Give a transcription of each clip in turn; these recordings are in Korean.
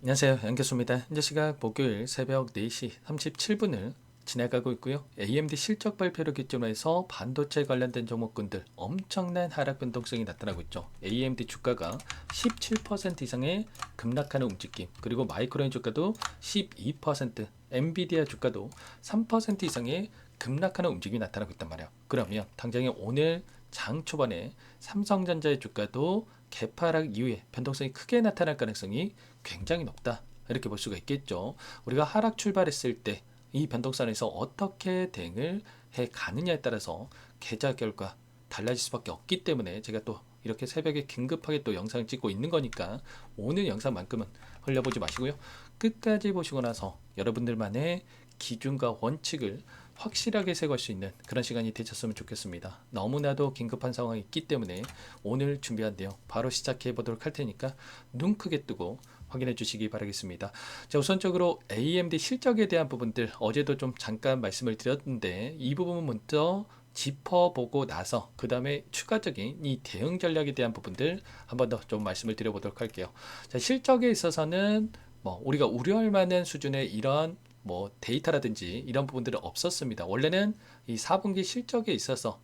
안녕하세요. 양교수입니다. 현재 시각 목요일 새벽 4시 37분을 지나가고 있고요. AMD 실적 발표를 기점으로 해서 반도체 관련된 종목군들 엄청난 하락 변동성이 나타나고 있죠. AMD 주가가 17% 이상의 급락하는 움직임, 그리고 마이크로인 주가도 12%, 엔비디아 주가도 3% 이상의 급락하는 움직임이 나타나고 있단 말이에요. 그러면 당장에 오늘 장 초반에 삼성전자의 주가도 개파락 이후에 변동성이 크게 나타날 가능성이 굉장히 높다, 이렇게 볼 수가 있겠죠. 우리가 하락 출발했을 때 이 변동선에서 어떻게 대응을 해 가느냐에 따라서 계좌 결과 달라질 수밖에 없기 때문에 제가 또 이렇게 새벽에 긴급하게 또 영상을 찍고 있는 거니까 오늘 영상만큼은 흘려보지 마시고요. 끝까지 보시고 나서 여러분들만의 기준과 원칙을 확실하게 세울 수 있는 그런 시간이 되셨으면 좋겠습니다. 너무나도 긴급한 상황이 있기 때문에 오늘 준비한 내용 바로 시작해 보도록 할 테니까 눈 크게 뜨고 확인해 주시기 바라겠습니다. 자, 우선적으로 AMD 실적에 대한 부분들 어제도 좀 잠깐 말씀을 드렸는데 이 부분 먼저 짚어보고 나서 그 다음에 추가적인 이 대응 전략에 대한 부분들 한 번 더 좀 말씀을 드려보도록 할게요. 자, 실적에 있어서는 우리가 우려할 만한 수준의 이런 데이터라든지 이런 부분들은 없었습니다. 원래는 이 4분기 실적에 있어서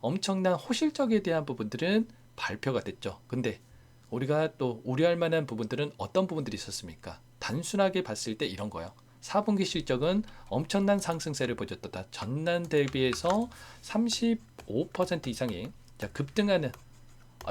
엄청난 호실적에 대한 부분들은 발표가 됐죠. 근데 우리가 또 우려할 만한 부분들은 어떤 부분들이 있었습니까? 단순하게 봤을 때 이런 거예요. 4분기 실적은 엄청난 상승세를 보여줬다. 전년 대비해서 35% 이상의 급등하는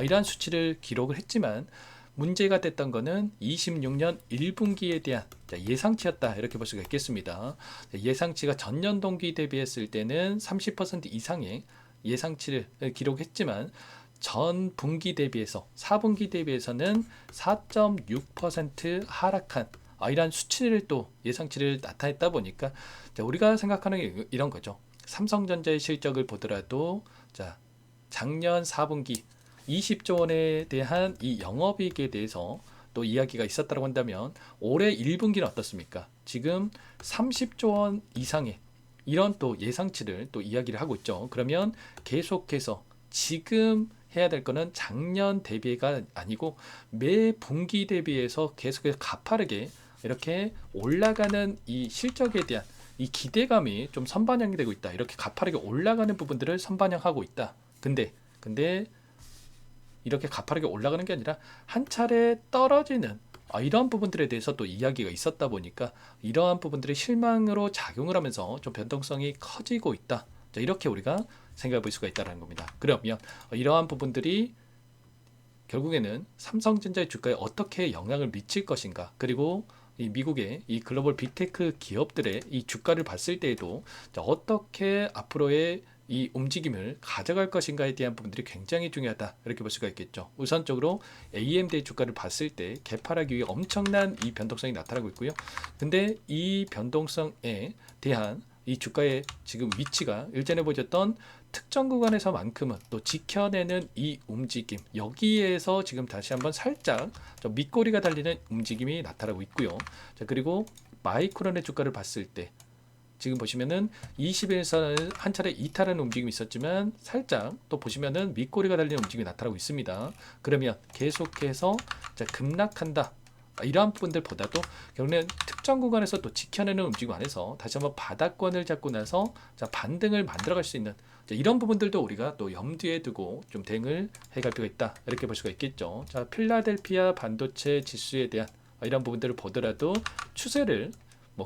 이러한 수치를 기록을 했지만 문제가 됐던 거는 26년 1분기에 대한 예상치였다, 이렇게 볼 수가 있겠습니다. 예상치가 전년 동기 대비했을 때는 30% 이상의 예상치를 기록했지만 전 분기 대비해서 4분기 대비해서는 4.6% 하락한 이러한 수치를 또 예상치를 나타냈다 보니까 우리가 생각하는 게 이런 거죠. 삼성전자의 실적을 보더라도 작년 4분기 20조 원에 대한 이 영업이익에 대해서 또 이야기가 있었다고 한다면 올해 1분기는 어떻습니까? 지금 30조 원 이상의 이런 또 예상치를 또 이야기를 하고 있죠. 그러면 계속해서 지금 해야 될 거는 작년 대비가 아니고 매 분기 대비해서 계속해서 가파르게 이렇게 올라가는 이 실적에 대한 이 기대감이 좀 선반영이 되고 있다. 이렇게 가파르게 올라가는 부분들을 선반영하고 있다. 근데 이렇게 가파르게 올라가는 게 아니라 한 차례 떨어지는 이러한 부분들에 대해서 또 이야기가 있었다 보니까 이러한 부분들이 실망으로 작용을 하면서 좀 변동성이 커지고 있다. 이렇게 우리가 생각해 볼 수가 있다는 겁니다. 그러면 이러한 부분들이 결국에는 삼성전자의 주가에 어떻게 영향을 미칠 것인가, 그리고 이 미국의 이 글로벌 빅테크 기업들의 이 주가를 봤을 때에도 어떻게 앞으로의 이 움직임을 가져갈 것인가에 대한 부분들이 굉장히 중요하다, 이렇게 볼 수가 있겠죠. 우선적으로 AMD의 주가를 봤을 때 개파락 위에 엄청난 이 변동성이 나타나고 있고요. 근데 이 변동성에 대한 이 주가의 지금 위치가 일전에 보셨던 특정 구간에서만큼은 또 지켜내는 이 움직임, 여기에서 지금 다시 한번 살짝 밑꼬리가 달리는 움직임이 나타나고 있고요. 그리고 마이크론의 주가를 봤을 때 지금 보시면은 21선을 한 차례 이탈하는 움직임이 있었지만 살짝 또 보시면은 밑꼬리가 달리는 움직임이 나타나고 있습니다. 그러면 계속해서 급락한다, 이러한 부분들보다도 결국에는 특정 구간에서 또 지켜내는 움직임 안에서 다시 한번 바닥권을 잡고 나서 반등을 만들어갈 수 있는 이런 부분들도 우리가 또 염두에 두고 좀 대응을 해갈 필요가 있다, 이렇게 볼 수가 있겠죠. 필라델피아 반도체 지수에 대한 이런 부분들을 보더라도 추세를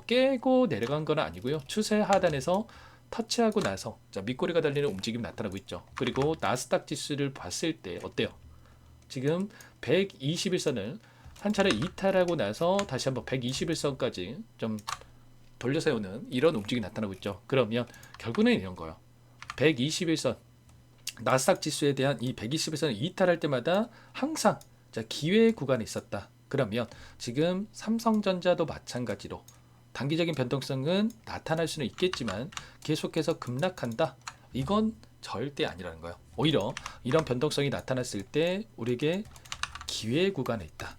깨고 내려간 건 아니고요. 추세 하단에서 터치하고 나서 밑꼬리가 달리는 움직임이 나타나고 있죠. 그리고 나스닥 지수를 봤을 때 어때요? 지금 121선을 한 차례 이탈하고 나서 다시 한번 121선까지 좀 돌려세우는 이런 움직임이 나타나고 있죠. 그러면 결국은 이런 거예요. 121선 나스닥 지수에 대한 이 121선을 이탈할 때마다 항상 기회 구간에 있었다. 그러면 지금 삼성전자도 마찬가지로 단기적인 변동성은 나타날 수는 있겠지만 계속해서 급락한다, 이건 절대 아니라는 거예요. 오히려 이런 변동성이 나타났을 때 우리에게 기회 구간에 있다.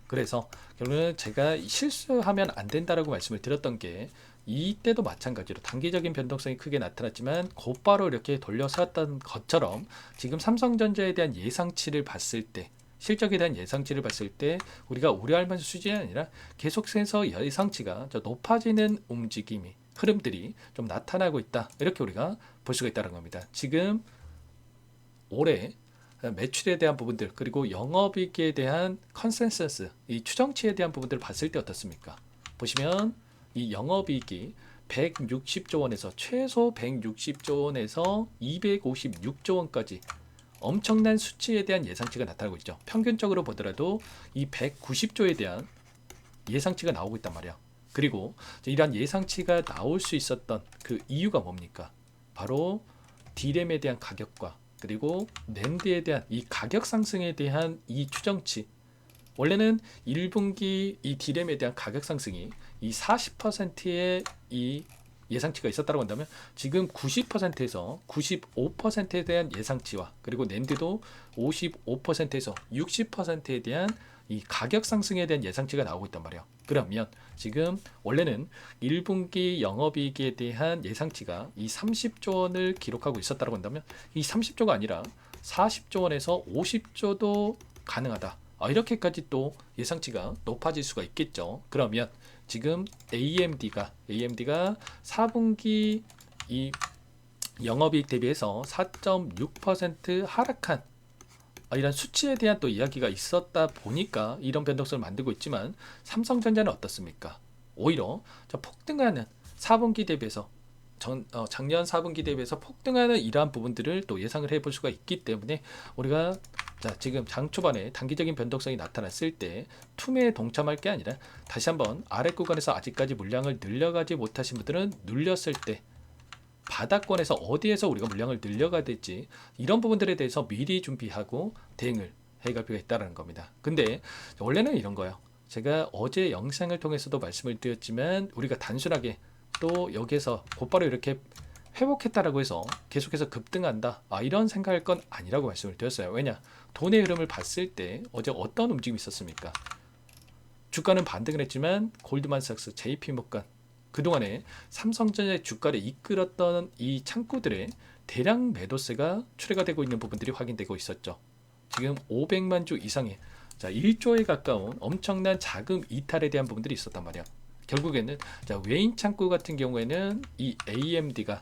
그래서 결국은 제가 실수하면 안 된다라고 말씀을 드렸던 게 이때도 마찬가지로 단기적인 변동성이 크게 나타났지만 곧바로 이렇게 돌려섰던 것처럼 지금 삼성전자에 대한 예상치를 봤을 때 실적에 대한 예상치를 봤을 때 우리가 우려할 만한 수준이 아니라 계속해서 예상치가 높아지는 움직임이 흐름들이 좀 나타나고 있다. 이렇게 우리가 볼 수가 있다는 겁니다. 지금 올해 매출에 대한 부분들 그리고 영업이익에 대한 컨센서스 이 추정치에 대한 부분들을 봤을 때 어떻습니까? 보시면 이 영업이익이 160조 원에서 최소 160조 원에서 256조 원까지 엄청난 수치에 대한 예상치가 나타나고 있죠. 평균적으로 보더라도 이 190조에 대한 예상치가 나오고 있단 말이야. 그리고 이러한 예상치가 나올 수 있었던 그 이유가 뭡니까? 바로 D램에 대한 가격과 그리고 낸드에 대한 이 가격 상승에 대한 이 추정치. 원래는 1분기 이 D램에 대한 가격 상승이 이 40%의 이 예상치가 있었다고 한다면 지금 90%에서 95%에 대한 예상치와 그리고 낸드도 55%에서 60%에 대한 이 가격 상승에 대한 예상치가 나오고 있단 말이에요. 그러면 지금 원래는 1분기 영업이익에 대한 예상치가 이 30조 원을 기록하고 있었다고 한다면 이 30조가 아니라 40조 원에서 50조도 가능하다. 이렇게까지 또 예상치가 높아질 수가 있겠죠. 그러면 지금 AMD가 4분기 이 영업이익 대비해서 4.6% 하락한 이런 수치에 대한 또 이야기가 있었다 보니까 이런 변동성을 만들고 있지만 삼성전자는 어떻습니까? 오히려 폭등하는 4분기 대비해서 작년 4분기 대비해서 폭등하는 이러한 부분들을 또 예상을 해볼 수가 있기 때문에 우리가 지금 장 초반에 단기적인 변동성이 나타났을 때 투매에 동참할 게 아니라 다시 한번 아래 구간에서 아직까지 물량을 늘려가지 못하신 분들은 눌렸을 때 바닥권에서 어디에서 우리가 물량을 늘려가야 될지 이런 부분들에 대해서 미리 준비하고 대응을 해갈 필요가 있다는 겁니다. 근데 원래는 이런 거예요. 제가 어제 영상을 통해서도 말씀을 드렸지만 우리가 단순하게 또 여기에서 곧바로 이렇게 회복했다라고 해서 계속해서 급등한다 이런 생각할 건 아니라고 말씀을 드렸어요. 왜냐? 돈의 흐름을 봤을 때 어제 어떤 움직임이 있었습니까? 주가는 반등을 했지만 골드만삭스, JP모간 그동안에 삼성전자의 주가를 이끌었던 이 창구들의 대량 매도세가 출회가 되고 있는 부분들이 확인되고 있었죠. 지금 500만 주 이상의 1조에 가까운 엄청난 자금 이탈에 대한 부분들이 있었단 말이야. 결국에는 외인 창구 같은 경우에는 이 AMD가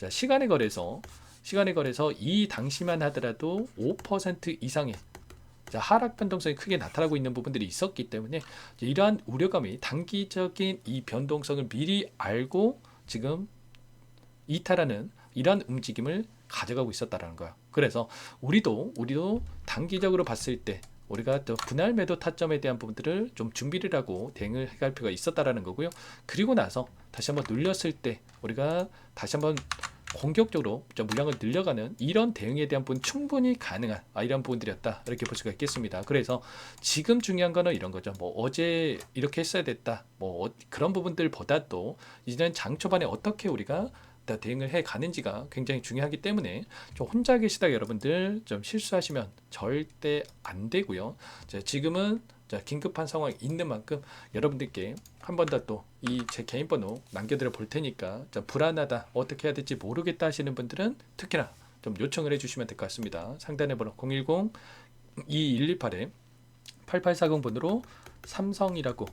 시간에 거래서 이 당시만 하더라도 5% 이상의 하락 변동성이 크게 나타나고 있는 부분들이 있었기 때문에 이러한 우려감이 단기적인 이 변동성을 미리 알고 지금 이탈하는 이러한 움직임을 가져가고 있었다라는 거야. 그래서 우리도 단기적으로 봤을 때 우리가 또 분할 매도 타점에 대한 부분들을 좀 준비를 하고 대응을 해갈 필요가 있었다라는 거고요. 그리고 나서 다시 한번 눌렸을 때 우리가 다시 한번 공격적으로 물량을 늘려가는 이런 대응에 대한 부분 충분히 가능한 이런 부분들이었다 이렇게 볼 수가 있겠습니다. 그래서 지금 중요한 거는 이런 거죠. 어제 이렇게 했어야 됐다 그런 부분들보다도 이제는 장 초반에 어떻게 우리가 대응을 해 가는지가 굉장히 중요하기 때문에 좀 혼자 계시다가 여러분들 좀 실수하시면 절대 안 되고요. 지금은 긴급한 상황이 있는 만큼 여러분들께 한 번 더 또 이 제 개인 번호 남겨드려 볼 테니까 불안하다 어떻게 해야 될지 모르겠다 하시는 분들은 특히나 좀 요청을 해주시면 될 것 같습니다. 상단의 번호 010-2118-8840 번호로 삼성이라고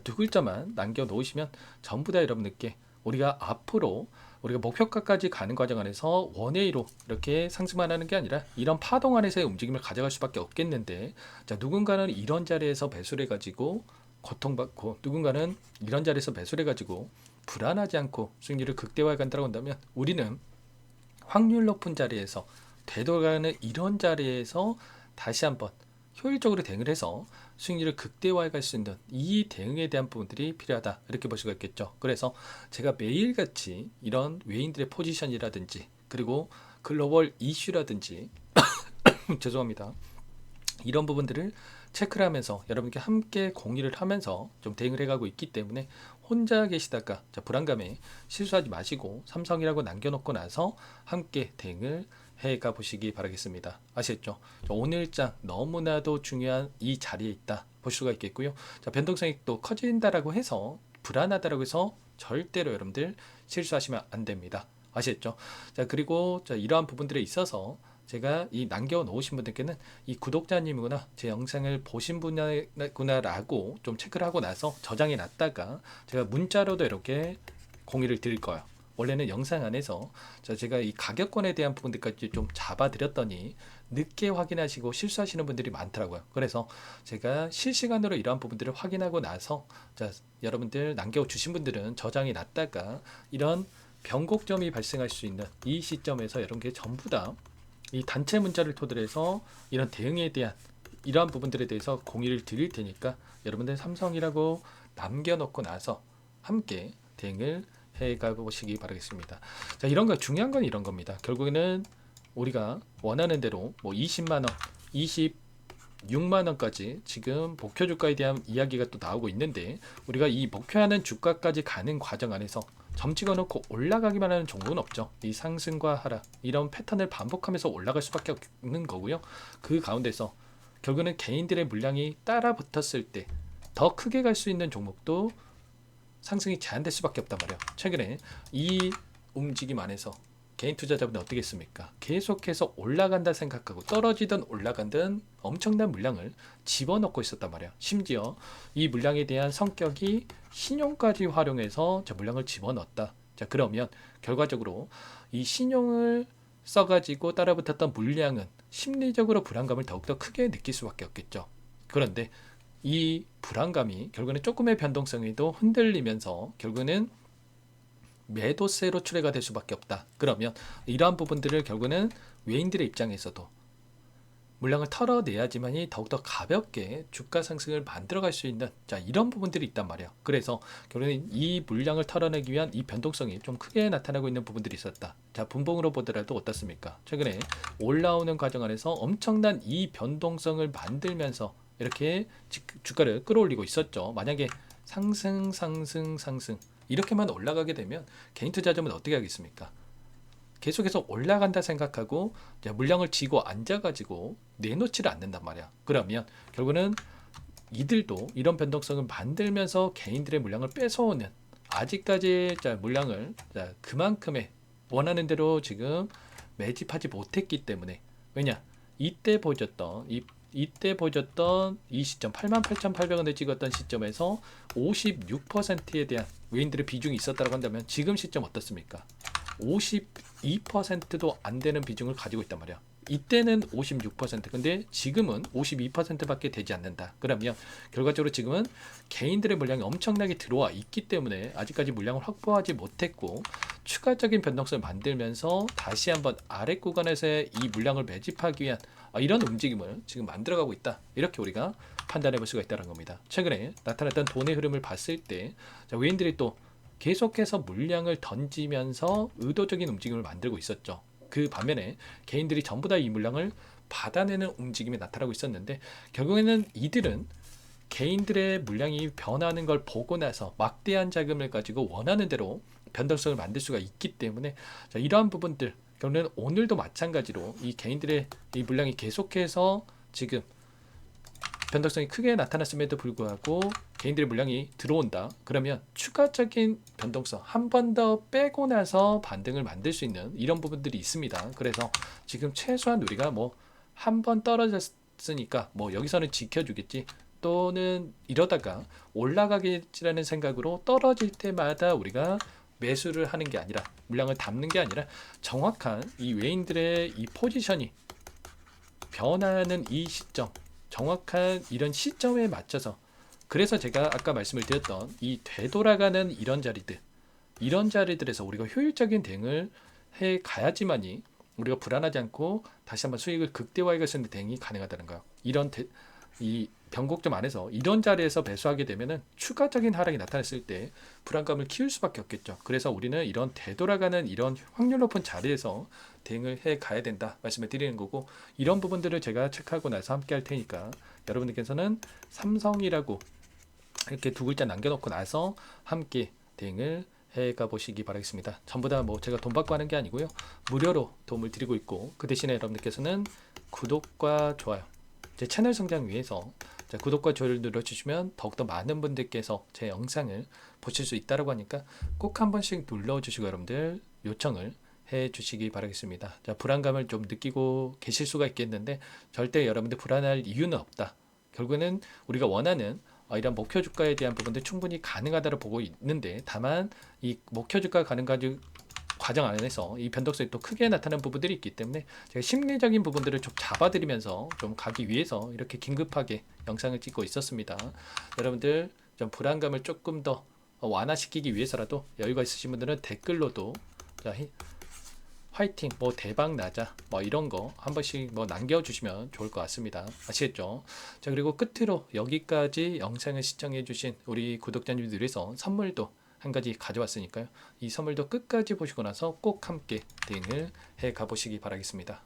두 글자만 남겨놓으시면 전부 다 여러분들께 우리가 앞으로 우리가 목표가까지 가는 과정 안에서 원웨이로 이렇게 상승만 하는 게 아니라 이런 파동 안에서의 움직임을 가져갈 수밖에 없겠는데 누군가는 이런 자리에서 매수를 해가지고 고통받고 누군가는 이런 자리에서 매수를 해가지고 불안하지 않고 수익률을 극대화해 간다고 한다면 우리는 확률 높은 자리에서 되돌아가는 이런 자리에서 다시 한번 효율적으로 대응을 해서 수익률을 극대화해 갈 수 있는 이 대응에 대한 부분들이 필요하다 이렇게 볼 수가 있겠죠. 그래서 제가 매일같이 이런 외인들의 포지션이라든지 그리고 글로벌 이슈라든지 죄송합니다. 이런 부분들을 체크를 하면서 여러분께 함께 공유를 하면서 좀 대응을 해가고 있기 때문에 혼자 계시다가 불안감에 실수하지 마시고 삼성이라고 남겨놓고 나서 함께 대응을 해가 보시기 바라겠습니다. 아시겠죠? 오늘장 너무나도 중요한 이 자리에 있다 볼 수가 있겠고요. 변동성이 또 커진다라고 해서 불안하다라고 해서 절대로 여러분들 실수하시면 안 됩니다. 아시겠죠? 그리고 이러한 부분들에 있어서 제가 이 남겨 놓으신 분들께는 이 구독자님이구나, 제 영상을 보신 분이구나라고 좀 체크를 하고 나서 저장해 놨다가 제가 문자로도 이렇게 공유를 드릴 거예요. 원래는 영상 안에서 제가 이 가격권에 대한 부분들까지 좀 잡아드렸더니 늦게 확인하시고 실수하시는 분들이 많더라고요. 그래서 제가 실시간으로 이러한 부분들을 확인하고 나서 여러분들 남겨주신 분들은 저장해 놨다가 이런 변곡점이 발생할 수 있는 이 시점에서 이런 게 전부 다 이 단체 문자를 토대로 해서 이런 대응에 대한 이러한 부분들에 대해서 공유를 드릴 테니까 여러분들 삼성이라고 남겨놓고 나서 함께 대응을 해가 보시기 바라겠습니다. 자, 이런 거 중요한 건 이런 겁니다. 결국에는 우리가 원하는 대로 뭐 20만원, 26만원까지 지금 목표 주가에 대한 이야기가 또 나오고 있는데, 우리가 이 목표하는 주가까지 가는 과정 안에서 점 찍어놓고 올라가기만 하는 종목은 없죠. 이 상승과 하락 이런 패턴을 반복하면서 올라갈 수밖에 없는 거고요. 그 가운데서 결국은 개인들의 물량이 따라 붙었을 때 더 크게 갈 수 있는 종목도 상승이 제한될 수밖에 없단 말이에요. 최근에 이 움직임 안에서 개인 투자자분은 어떻겠습니까? 계속해서 올라간다 생각하고 떨어지든 올라간든 엄청난 물량을 집어넣고 있었단 말이에요. 심지어 이 물량에 대한 성격이 신용까지 활용해서 저 물량을 집어넣었다. 자, 그러면 결과적으로 이 신용을 써가지고 따라붙었던 물량은 심리적으로 불안감을 더욱더 크게 느낄 수밖에 없겠죠. 그런데 이 불안감이 결국에는 조금의 변동성에도 흔들리면서 결국에는 매도세로 출회가 될 수밖에 없다. 그러면 이러한 부분들을 결국에는 외인들의 입장에서도 물량을 털어내야지만이 더욱더 가볍게 주가 상승을 만들어갈 수 있는 이런 부분들이 있단 말이에요. 그래서 결국엔 이 물량을 털어내기 위한 이 변동성이 좀 크게 나타나고 있는 부분들이 있었다. 자, 분봉으로 보더라도 어떻습니까? 최근에 올라오는 과정 안에서 엄청난 이 변동성을 만들면서 이렇게 주가를 끌어올리고 있었죠. 만약에 상승 이렇게만 올라가게 되면 개인 투자자는 어떻게 하겠습니까? 계속해서 올라간다 생각하고 물량을 쥐고 앉아가지고 내놓지를 않는단 말이야. 그러면 결국은 이들도 이런 변동성을 만들면서 개인들의 물량을 뺏어오는, 아직까지 물량을 그만큼의 원하는 대로 지금 매집하지 못했기 때문에, 왜냐 이때 보여줬던 이 시점 88,800원을 찍었던 시점에서 56%에 대한 외인들의 비중이 있었다고 한다면 지금 시점 어떻습니까? 52%도 안 되는 비중을 가지고 있단 말이야. 이때는 56%, 근데 지금은 52%밖에 되지 않는다. 그러면 결과적으로 지금은 개인들의 물량이 엄청나게 들어와 있기 때문에 아직까지 물량을 확보하지 못했고, 추가적인 변동성을 만들면서 다시 한번 아래 구간에서의 이 물량을 매집하기 위한 이런 움직임을 지금 만들어가고 있다. 이렇게 우리가 판단해 볼 수가 있다는 겁니다. 최근에 나타났던 돈의 흐름을 봤을 때 외인들이 또 계속해서 물량을 던지면서 의도적인 움직임을 만들고 있었죠. 그 반면에 개인들이 전부 다 이 물량을 받아내는 움직임이 나타나고 있었는데, 결국에는 이들은 개인들의 물량이 변하는 걸 보고 나서 막대한 자금을 가지고 원하는 대로 변동성을 만들 수가 있기 때문에 이러한 부분들, 결국에는 오늘도 마찬가지로 이 개인들의 이 물량이 계속해서 지금 변동성이 크게 나타났음에도 불구하고 개인들의 물량이 들어온다. 그러면 추가적인 변동성 한 번 더 빼고 나서 반등을 만들 수 있는 이런 부분들이 있습니다. 그래서 지금 최소한 우리가 뭐 한 번 떨어졌으니까 뭐 여기서는 지켜주겠지, 또는 이러다가 올라가겠지라는 생각으로 떨어질 때마다 우리가 매수를 하는 게 아니라, 물량을 담는 게 아니라 정확한 이 외인들의 이 포지션이 변하는 이 시점, 정확한 이런 시점에 맞춰서, 그래서 제가 아까 말씀을 드렸던 이 되돌아가는 이런 자리들에서 우리가 효율적인 대응을 해 가야지만이 우리가 불안하지 않고 다시 한번 수익을 극대화해 갈 수 있는 대응이 가능하다는 거예요. 이 변곡점 안에서 이런 자리에서 매수하게 되면은 추가적인 하락이 나타났을 때 불안감을 키울 수밖에 없겠죠. 그래서 우리는 이런 되돌아가는 이런 확률 높은 자리에서 대응을 해 가야 된다 말씀을 드리는 거고, 이런 부분들을 제가 체크하고 나서 함께 할 테니까 여러분들께서는 삼성이라고 이렇게 두 글자 남겨놓고 나서 함께 대응을 해가 보시기 바라겠습니다. 전부 다 뭐 제가 돈 받고 하는 게 아니고요, 무료로 도움을 드리고 있고, 그 대신에 여러분들께서는 구독과 좋아요, 제 채널 성장 위해서 구독과 좋아요를 눌러주시면 더욱더 많은 분들께서 제 영상을 보실 수 있다고 하니까 꼭 한 번씩 눌러주시고 여러분들 요청을 해 주시기 바라겠습니다. 자, 불안감을 좀 느끼고 계실 수가 있겠는데 절대 여러분들 불안할 이유는 없다. 결국에는 우리가 원하는 이런 목표 주가에 대한 부분도 충분히 가능하다고 보고 있는데, 다만 이 목표 주가 가능 과정 안에서 이 변동성이 또 크게 나타나는 부분들이 있기 때문에 제가 심리적인 부분들을 좀 잡아드리면서 좀 가기 위해서 이렇게 긴급하게 영상을 찍고 있었습니다. 여러분들 좀 불안감을 조금 더 완화시키기 위해서라도 여유가 있으신 분들은 댓글로도 자, 화이팅, 뭐 대박 나자, 뭐 이런 거 한 번씩 뭐 남겨주시면 좋을 것 같습니다. 아시겠죠? 자, 그리고 끝으로 여기까지 영상을 시청해주신 우리 구독자님들 위해서 선물도 한 가지 가져왔으니까요. 이 선물도 끝까지 보시고 나서 꼭 함께 대응을 해 가보시기 바라겠습니다.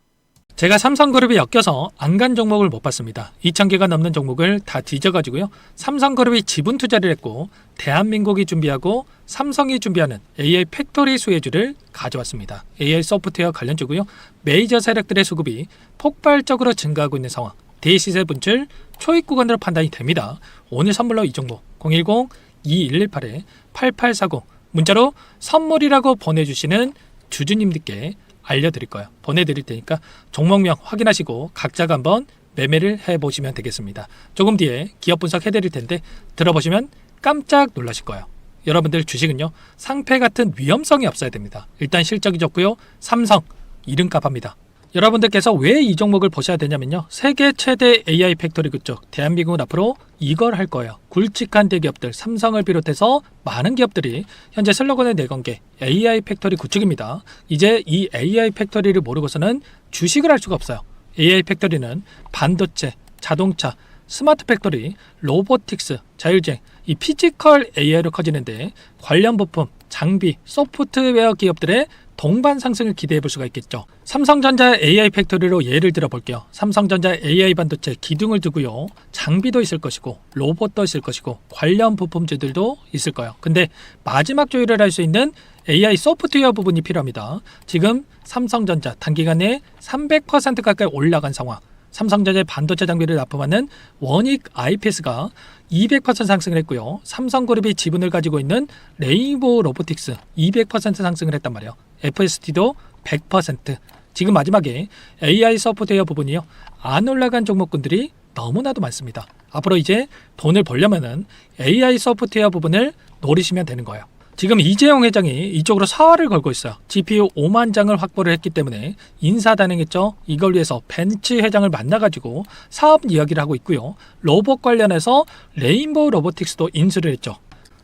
제가 삼성그룹에 엮여서 안 간 종목을 못 봤습니다. 2,000개가 넘는 종목을 다 뒤져가지고요. 삼성그룹이 지분 투자를 했고 대한민국이 준비하고 삼성이 준비하는 AI 팩토리 수혜주를 가져왔습니다. AI 소프트웨어 관련주고요. 메이저 세력들의 수급이 폭발적으로 증가하고 있는 상황. 대시세 분출 초입 구간으로 판단이 됩니다. 오늘 선물로 이 종목 010-2118-8840 문자로 선물이라고 보내주시는 주주님들께 알려드릴 거예요. 보내드릴 테니까 종목명 확인하시고 각자가 한번 매매를 해보시면 되겠습니다. 조금 뒤에 기업 분석 해드릴 텐데 들어보시면 깜짝 놀라실 거예요. 여러분들 주식은요, 상패 같은 위험성이 없어야 됩니다. 일단 실적이 좋고요. 삼성 이름값 합니다. 여러분들께서 왜 이 종목을 보셔야 되냐면요, 세계 최대 AI 팩토리 그쪽 대한민국은 앞으로 이걸 할 거예요. 굵직한 대기업들 삼성을 비롯해서 많은 기업들이 현재 슬로건을 내건 게 AI 팩토리 구축입니다. 이제 이 AI 팩토리를 모르고서는 주식을 할 수가 없어요. AI 팩토리는 반도체, 자동차, 스마트 팩토리, 로보틱스, 자율주행, 이 피지컬 AI로 커지는데 관련 부품, 장비, 소프트웨어 기업들의 동반 상승을 기대해 볼 수가 있겠죠. 삼성전자 AI 팩토리로 예를 들어 볼게요. 삼성전자 AI 반도체 기둥을 두고요. 장비도 있을 것이고 로봇도 있을 것이고 관련 부품주들도 있을 거예요. 근데 마지막 조율을 할 수 있는 AI 소프트웨어 부분이 필요합니다. 지금 삼성전자 단기간에 300% 가까이 올라간 상황. 삼성전자의 반도체 장비를 납품하는 원익 IPS가 200% 상승을 했고요. 삼성그룹이 지분을 가지고 있는 레인보우 로보틱스 200% 상승을 했단 말이에요. FST도 100%. 지금 마지막에 AI 소프트웨어 부분이요, 안 올라간 종목군들이 너무나도 많습니다. 앞으로 이제 돈을 벌려면은 AI 소프트웨어 부분을 노리시면 되는 거예요. 지금 이재용 회장이 이쪽으로 사활을 걸고 있어요. GPU 5만 장을 확보를 했기 때문에 인사단행했죠. 이걸 위해서 벤치 회장을 만나가지고 사업 이야기를 하고 있고요. 로봇 관련해서 레인보우 로보틱스도 인수를 했죠.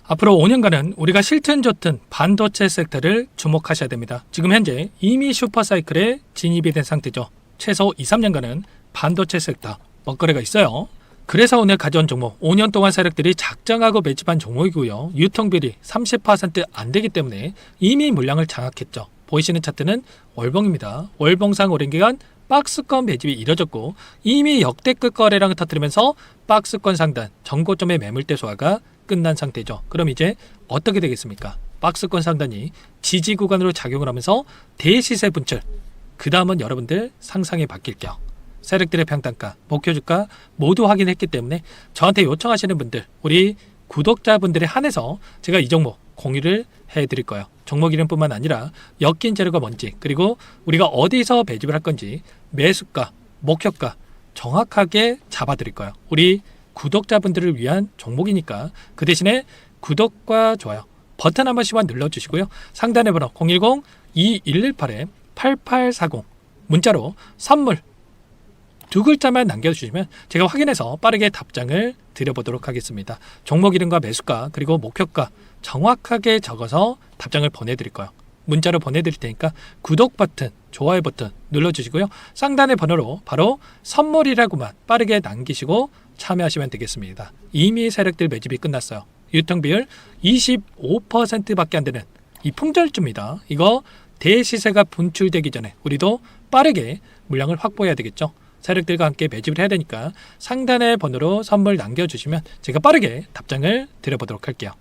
앞으로 5년간은 우리가 싫든 좋든 반도체 섹터를 주목하셔야 됩니다. 지금 현재 이미 슈퍼사이클에 진입이 된 상태죠. 최소 2, 3년간은 반도체 섹터 먹거리가 있어요. 그래서 오늘 가져온 종목 5년 동안 세력들이 작정하고 매집한 종목이고요. 유통비율이 30% 안 되기 때문에 이미 물량을 장악했죠. 보이시는 차트는 월봉입니다. 월봉상 오랜 기간 박스권 매집이 이뤄졌고 이미 역대급 거래량을 터뜨리면서 박스권 상단 전고점의 매물대 소화가 끝난 상태죠. 그럼 이제 어떻게 되겠습니까? 박스권 상단이 지지 구간으로 작용을 하면서 대시세 분출, 그 다음은 여러분들 상상에 바뀔게요. 세력들의 평단가, 목표주가 모두 확인했기 때문에 저한테 요청하시는 분들, 우리 구독자분들에 한해서 제가 이 종목 공유를 해드릴 거예요. 종목 이름뿐만 아니라 엮인 재료가 뭔지, 그리고 우리가 어디서 매집을 할 건지 매수가, 목표가 정확하게 잡아드릴 거예요. 우리 구독자분들을 위한 종목이니까 그 대신에 구독과 좋아요 버튼 한 번씩만 눌러주시고요. 상단의 번호 010-2118-8840 문자로 선물 두 글자만 남겨주시면 제가 확인해서 빠르게 답장을 드려보도록 하겠습니다. 종목 이름과 매수가 그리고 목표가 정확하게 적어서 답장을 보내드릴 거예요. 문자로 보내드릴 테니까 구독 버튼, 좋아요 버튼 눌러주시고요. 상단의 번호로 바로 선물이라고만 빠르게 남기시고 참여하시면 되겠습니다. 이미 세력들 매집이 끝났어요. 유통비율 25%밖에 안 되는 이 품절주입니다. 이거 대시세가 분출되기 전에 우리도 빠르게 물량을 확보해야 되겠죠. 세력들과 함께 매집을 해야 되니까 상단의 번호로 선물 남겨주시면 제가 빠르게 답장을 드려보도록 할게요.